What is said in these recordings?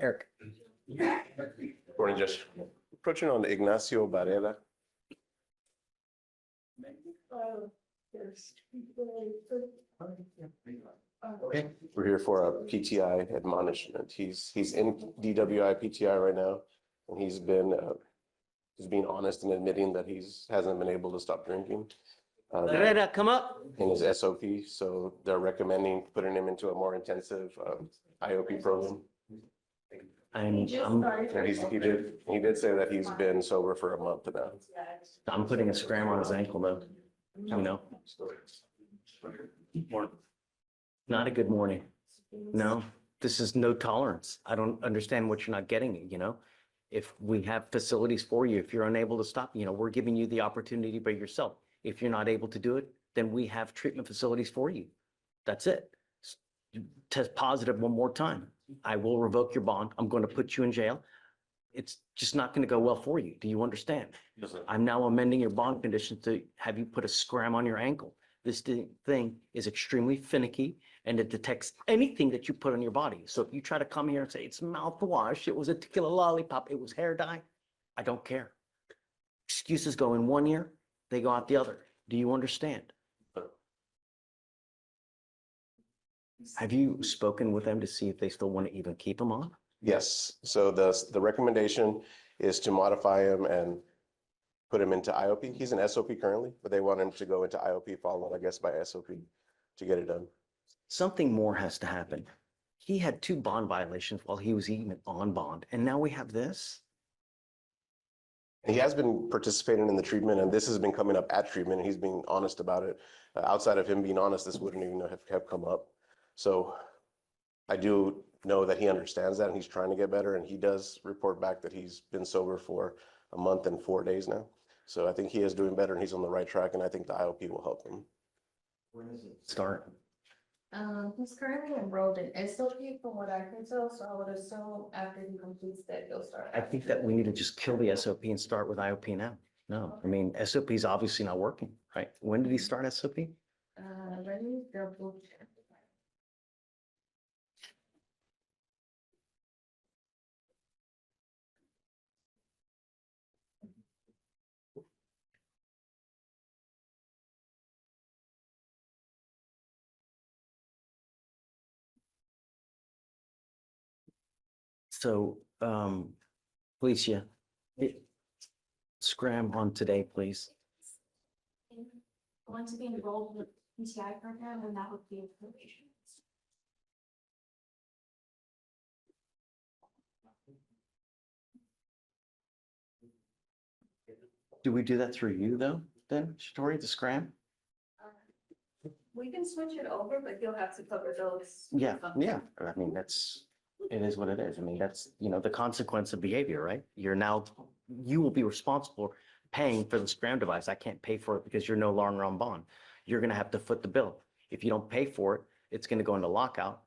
Eric. Morning, Judge. Approaching on Ignacio Barrera. Okay. We're here for a PTI admonishment. He's in DWI PTI right now, and he's being honest and admitting that hasn't been able to stop drinking. Barrera, come up. In his SOP, so they're recommending putting him into a more intensive IOP program. I'm He did say that he's been sober for a month now. putting a scram on his ankle though. You know, not a good morning. No, this is no tolerance. I don't understand what you're not getting, you know? If we have facilities for you, if you're unable to stop, you know, we're giving you the opportunity by yourself. If you're not able to do it, then we have treatment facilities for you. That's it. Test positive one more time. I will revoke your bond. I'm going to put you in jail. It's just not going to go well for you. Do you understand? Yes, sir. I'm now amending your bond conditions to have you put a scram on your ankle. This thing is extremely finicky and it detects anything that you put on your body. So if you try to come here and say it's mouthwash, it was a tequila lollipop, it was hair dye, I don't care. Excuses go in one ear, they go out the other. Do you understand? Have you spoken with them to see if they still want to even keep him on? Yes, so the recommendation is to modify him and put him into IOP. He's in SOP currently, but they want him to go into IOP followed, I guess, by SOP to get it done. Something more has to happen. He had 2 bond violations while he was even on bond, and now we have this? He has been participating in the treatment, and this has been coming up at treatment, and he's being honest about it. Outside of him being honest, this wouldn't even have come up. So I do know that he understands that, and he's trying to get better, and he does report back that he's been sober for a month and 4 days now. So I think he is doing better, and he's on the right track, and I think the IOP will help him. When does it start? He's currently enrolled in SOP from what I can tell, so I would assume after he completes that, he'll start. I think that we need to just kill the SOP and start with IOP now. No, I mean, SOP is obviously not working, right? When did he start SOP? Let me double check. So, Felicia, scram on today, please. Want to be enrolled with PTI program, and that would be probation. Do we do that through you though, then, Shatori, the scram? We can switch it over, but you'll have to cover those. Yeah, yeah. I mean, it is what it is. I mean, that's, you know, the consequence of behavior, right? You will be responsible paying for the scram device. I can't pay for it because you're no longer on bond. You're going to have to foot the bill. If you don't pay for it, it's going to go into lockout.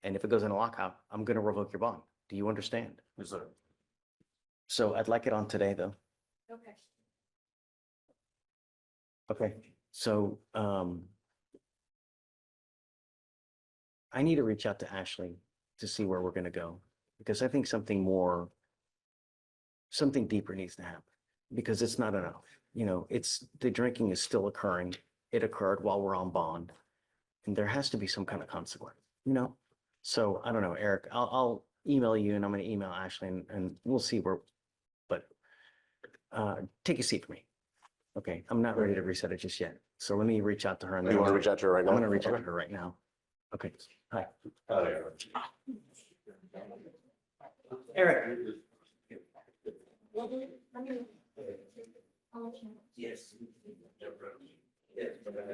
And if it goes into lockout, I'm going to revoke your bond. Do you understand? Yes, sir. So I'd like it on today though. Okay. Okay, so I need to reach out to Ashley to see where we're going to go, because I think something deeper needs to happen, because it's not enough. You know, the drinking is still occurring. It occurred while we're on bond, and there has to be some kind of consequence, you know? So I don't know, Eric, I'll email you, and I'm going to email Ashley, and we'll see but take a seat for me. Okay, I'm not ready to reset it just yet. So let me reach out to her. And You want to reach out to her right now? I'm going to reach out to her right now. Okay, hi. Eric. Yes.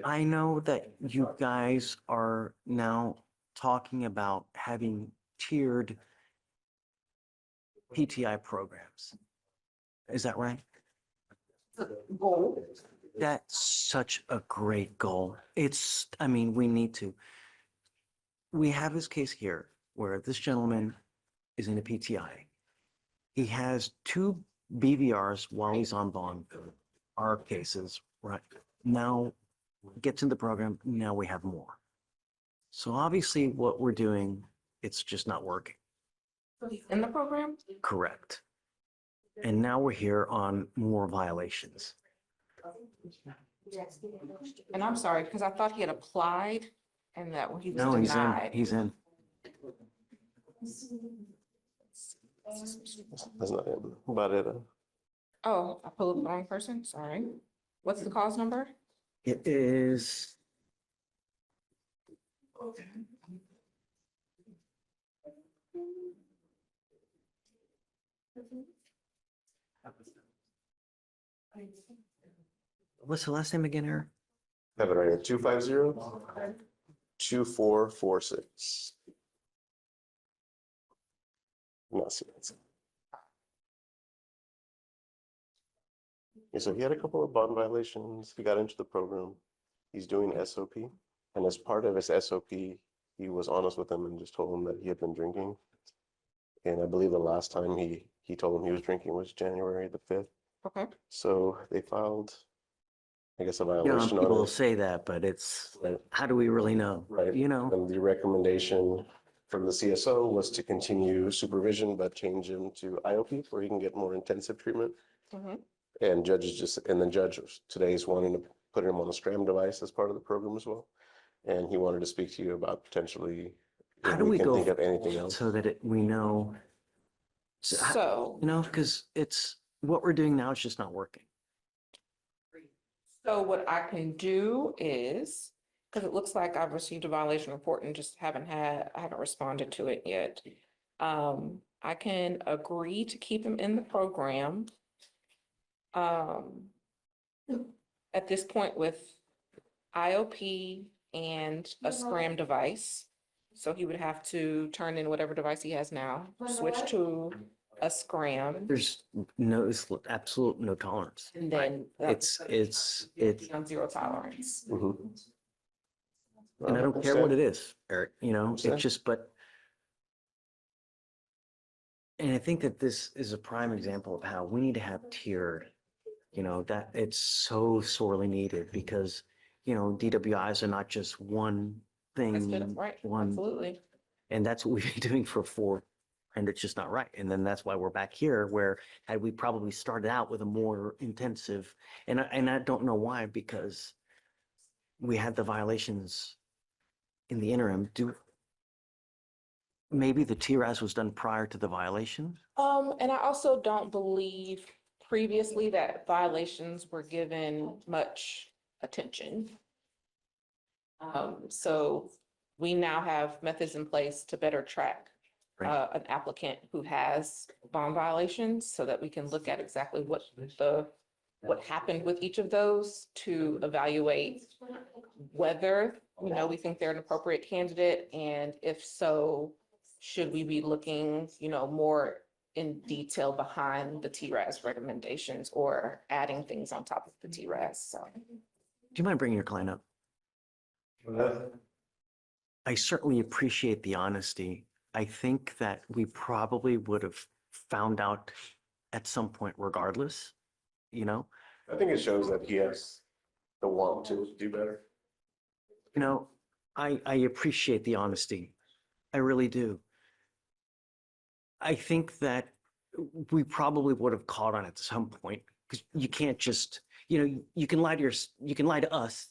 I know that you guys are now talking about having tiered PTI programs. Is that right? Goal. That's such a great goal. I mean, we have this case here where this gentleman is in a PTI. He has 2 BVRs while he's on bond. Our cases, right? Now gets in the program. Now we have more. So obviously what we're doing, it's just not working. So he's in the program? Correct. And now we're here on more violations. And I'm sorry, because I thought he had applied and that he was No, he's in, denied. he's in. That's not it. About it. Oh, I pulled the wrong person, sorry. What's the cause number? It is. What's the last name again, Eric? Have it right here, 250-2446. No, see, that's. Yeah, so he had a couple of bond violations. He got into the program. He's doing SOP. And as part of his SOP, he was honest with them and just told them that he had been drinking. And I believe the last time he told him he was drinking was January the 5th. Okay. So they filed, I guess, a You know, violation people on will it. say that, but it's, Right. how do we really know? Right. You know, And the recommendation from the CSO was to continue supervision, but change him to IOP where he can get more intensive treatment. Mhm. And the judge today is wanting to put him on a SCRAM device as part of the program as well. And he wanted to speak to you about potentially how if do we can go think of anything else. so that we know? So, You know, because it's, what we're doing now is just not working. so what I can do is, because it looks like I've received a violation report and just I haven't responded to it yet. I can agree to keep him in the program. At this point with IOP and a SCRAM device. So he would have to turn in whatever device he has now, switch to a SCRAM, There's no, it's absolute no tolerance. and then It's on zero tolerance. Mhm. and I don't care what it is, Eric, you know, Understand. it's just, but. And I think that this is a prime example of how we need to have tiered, you know, that it's so sorely needed because, you know, DWIs are not just one That's thing, good, right, one, absolutely. and that's what we've been doing for 4, and it's just not right. And then that's why we're back here, where had we probably started out with a more intensive, and I don't know why, because we had the violations in the interim. Maybe the TRAS was done prior to the violation? And I also don't believe previously that violations were given much attention. So we now have methods in place to better track Right. an applicant who has bond violations so that we can look at exactly what happened with each of those to evaluate whether, you know, we think they're an appropriate candidate, and if so, should we be looking, you know, more in detail behind the TRAS recommendations or adding things on top of the TRAS, so. Do you mind bringing your client up? I certainly appreciate the honesty. I think that we probably would have found out at some point regardless, you know? I think it shows that he has the want to do better. You know, I appreciate the honesty. I really do. I think that we probably would have caught on at some point because you can't just, you know, you can lie to us,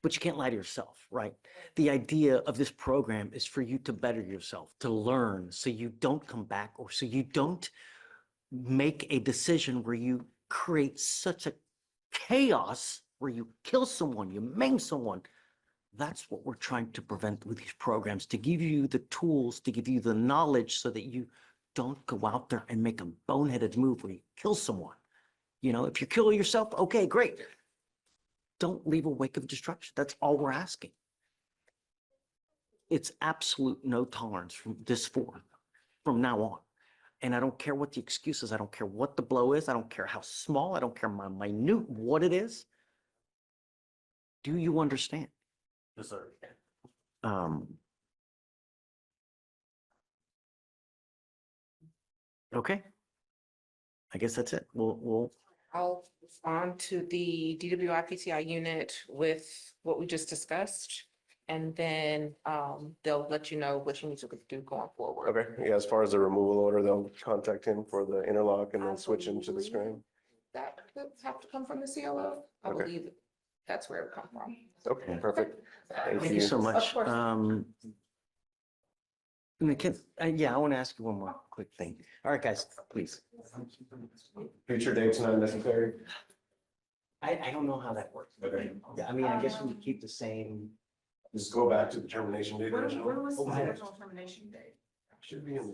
but you can't lie to yourself, right? The idea of this program is for you to better yourself, to learn, so you don't come back, or so you don't make a decision where you create such a chaos where you kill someone, you maim someone. That's what we're trying to prevent with these programs, to give you the tools, to give you the knowledge so that you don't go out there and make a boneheaded move where you kill someone. You know, if you kill yourself, okay, great. Don't leave a wake of destruction. That's all we're asking. It's absolute no tolerance from this forth, from now on. And I don't care what the excuse is. I don't care what the blow is. I don't care how small. I don't care how minute what it is. Do you understand? Yes, sir. Okay. I guess that's it. We'll I'll respond to the DWI PTI unit with what we just discussed And then they'll let you know what you need to do going forward. Okay, yeah, as far as the removal order, they'll contact him for the interlock and I then switch him to the believe screen. That could have to come from the COO. I Okay. believe that's where it would come from. Okay, perfect. Thank you so much. Of course. Yeah, I want to ask you one more quick thing. All right, guys, please. Future dates not necessary. I don't know how that works. Okay. Yeah, I mean, I guess we keep the same. Just go back to the termination date. When originally. was the Oh, I- original termination date? Should be in the.